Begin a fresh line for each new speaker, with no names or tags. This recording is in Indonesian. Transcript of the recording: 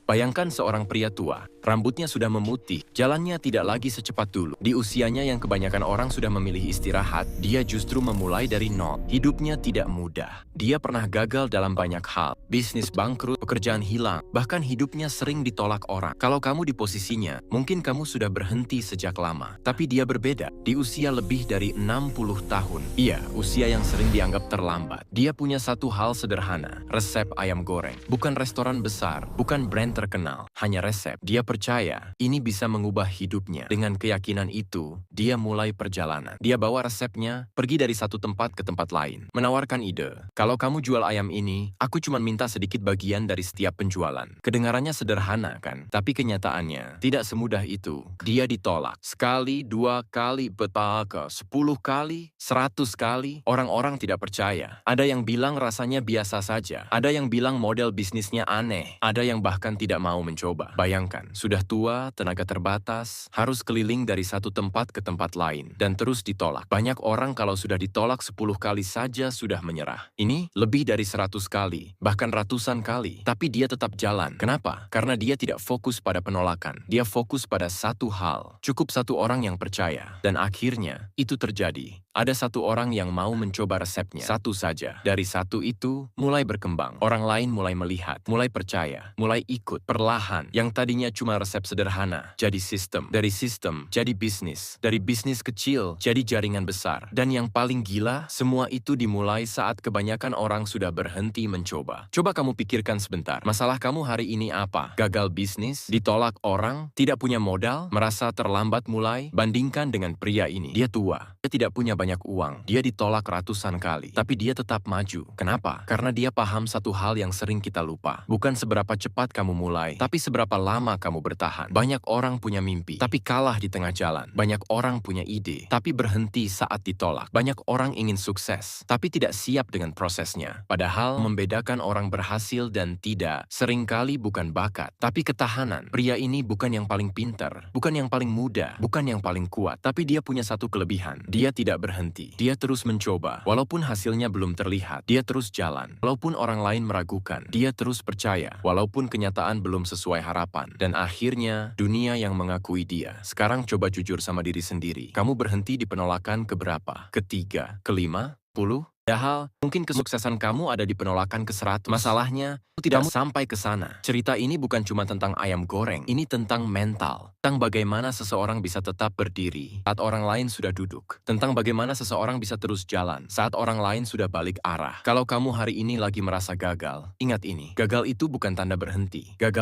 Bayangkan seorang pria tua, rambutnya sudah memutih, jalannya tidak lagi secepat dulu. Di usianya yang kebanyakan orang sudah memilih istirahat, dia justru memulai dari nol. Hidupnya tidak mudah. Dia pernah gagal dalam banyak hal. Bisnis bangkrut, pekerjaan hilang, bahkan hidupnya sering ditolak orang. Kalau kamu di posisinya, mungkin kamu sudah berhenti sejak lama. Tapi dia berbeda. Di usia lebih dari 60 tahun. Iya, usia yang sering dianggap terlambat. Dia punya satu hal sederhana, resep ayam goreng. Bukan restoran besar, bukan brand terkenal, hanya resep. Dia percaya ini bisa mengubah hidupnya. Dengan keyakinan itu, dia mulai perjalanan. Dia bawa resepnya, pergi dari satu tempat ke tempat lain, menawarkan ide. Kalau kamu jual ayam ini, aku cuma minta sedikit bagian dari setiap penjualan. Kedengarannya sederhana kan? Tapi kenyataannya, tidak semudah itu. Dia ditolak. Sekali, 2 kali, betapa 10 kali, 100 kali, orang-orang tidak percaya. Ada yang bilang rasanya biasa saja. Ada yang bilang model bisnisnya aneh. Ada yang bahkan tidak mau mencoba. Bayangkan, sudah tua, tenaga terbatas, harus keliling dari satu tempat ke tempat lain, dan terus ditolak. Banyak orang kalau sudah ditolak 10 kali saja sudah menyerah. Ini lebih dari 100 kali, bahkan ratusan kali. Tapi dia tetap jalan. Kenapa? Karena dia tidak fokus pada penolakan. Dia fokus pada satu hal. Cukup satu orang yang percaya. Dan akhirnya, itu terjadi. Ada satu orang yang mau mencoba resepnya. Satu saja. Dari satu itu, mulai berkembang. Orang lain mulai melihat, mulai percaya, mulai ikut. Perlahan, yang tadinya cuma resep sederhana, jadi sistem. Dari sistem, jadi bisnis. Dari bisnis kecil, jadi jaringan besar. Dan yang paling gila, semua itu dimulai saat kebanyakan orang sudah berhenti mencoba. Coba kamu pikirkan sebentar. Masalah kamu hari ini apa? Gagal bisnis? Ditolak orang? Tidak punya modal? Merasa terlambat mulai? Bandingkan dengan pria ini. Dia tua. Dia tidak punya banyak uang. Dia ditolak ratusan kali. Tapi dia tetap maju. Kenapa? Karena dia paham satu hal yang sering kita lupa. Bukan seberapa cepat kamu mulai, tapi seberapa lama kamu bertahan. Banyak orang punya mimpi, tapi kalah di tengah jalan. Banyak orang punya ide, tapi berhenti saat ditolak. Banyak orang ingin sukses, tapi tidak siap dengan prosesnya. Padahal membedakan orang berhasil dan tidak seringkali bukan bakat, tapi ketahanan. Pria ini bukan yang paling pintar, bukan yang paling muda, bukan yang paling kuat, tapi dia punya satu kelebihan. Dia tidak berhenti. Dia terus mencoba. Walaupun hasilnya belum terlihat, dia terus jalan. Walaupun orang lain meragukan, dia terus percaya. Walaupun kenyataan belum sesuai harapan. Dan akhirnya, dunia yang mengakui dia. Sekarang coba jujur sama diri sendiri. Kamu berhenti di penolakan keberapa? Ketiga, kelima, 10? Padahal, mungkin kesuksesan kamu ada di penolakan ke-100. Masalahnya, tidak sampai ke sana. Cerita ini bukan cuma tentang ayam goreng. Ini tentang mental. Tentang bagaimana seseorang bisa tetap berdiri saat orang lain sudah duduk. Tentang bagaimana seseorang bisa terus jalan saat orang lain sudah balik arah. Kalau kamu hari ini lagi merasa gagal, ingat ini. Gagal itu bukan tanda berhenti. Gagal